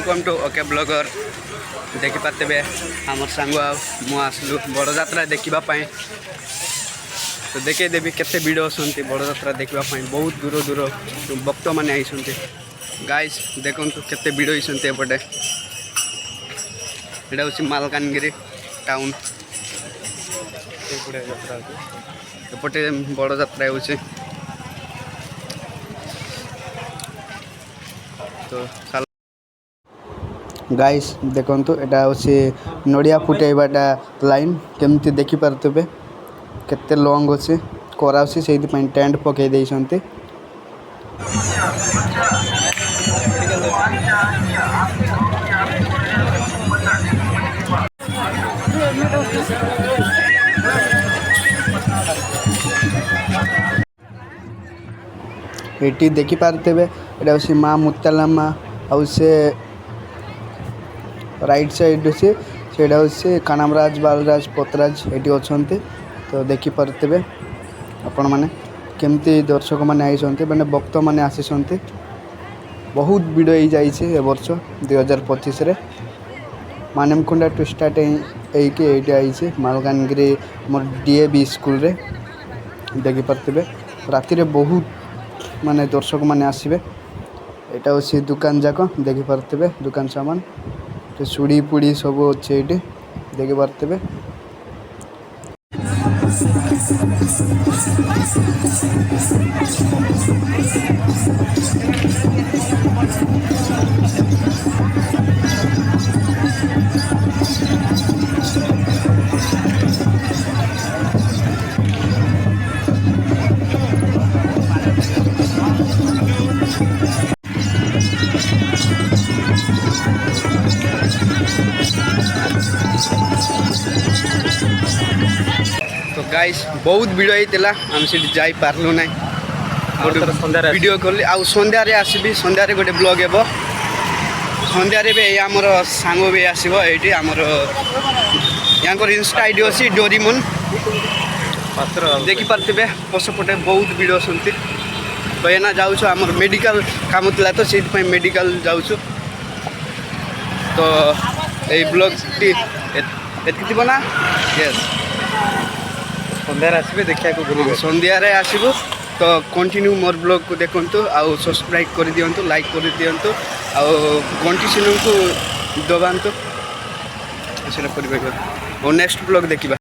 Welcome to okay blogger देखिपारे आम सांग मु आसलु बड़ जात्रा देखापी तो देखदेवी केते भिड़ आसती बड़ जात्रा देखापी बहुत दूर दूर भक्त मैंने आई गाइस देखु केते भिड़ होती एपटे यहाँ हूँ मालकानगिरी टाउन एपटे बड़ जात्रा हो तो गाइस देखंतु एटा होसी नड़िया फुटेबाटा लाइन केमती देखि पारतबे केते लॉन्ग होसी कोरासी सेहि पई टेंट पके देइसंती एटी देखि पारतबे एटा होसी मां मुत्तालाम्मा आउ से राइट साइड से कानामराज बालराज पतराज ये अच्छा तो देखिपे आपण मैंने केमती दर्शक मैंने आई मैंने भक्त मैंने आसी बहुत भिड़ हो जाए वर्ष 2025 मानेमकुंडा टू स्टार्ट आई मालकानगिरी मोर डीएवी स्कूल रे देखिपे राति रे बहुत माने दर्शक मैंने आसबे यहाँ हूँ दुकान जाक देखिपे दुकान सामान चूड़ी पुड़ी सब अच्छे ये देखि पारते तो गाइस बहुत भिड़ होता आम से जाई पार्लु ना वीडियो कली आ संध्यार आसबि संध्यार गोटे ब्लॉग हे संध्यार भी आमर सांग भी आसो ये आमर यहाँ इंस्टा आईडी अच्छी डोरीमन देखिपे पशुपटे बहुत भिड़ आसती तो एना जाऊँ आम मेडिकल काम था तो से मेडिकल जाऊँ तो ये ब्लॉग टी ना यस संध्यार आसबे देखा संध्यार आसबू तो कंटिन्यू मोर ब्लॉग को देखु आउ सब्सक्राइब कर दिंतु लाइक कर दिंतु आउ घंटी सिन को दबातु और नेक्स्ट ब्लॉग देखा।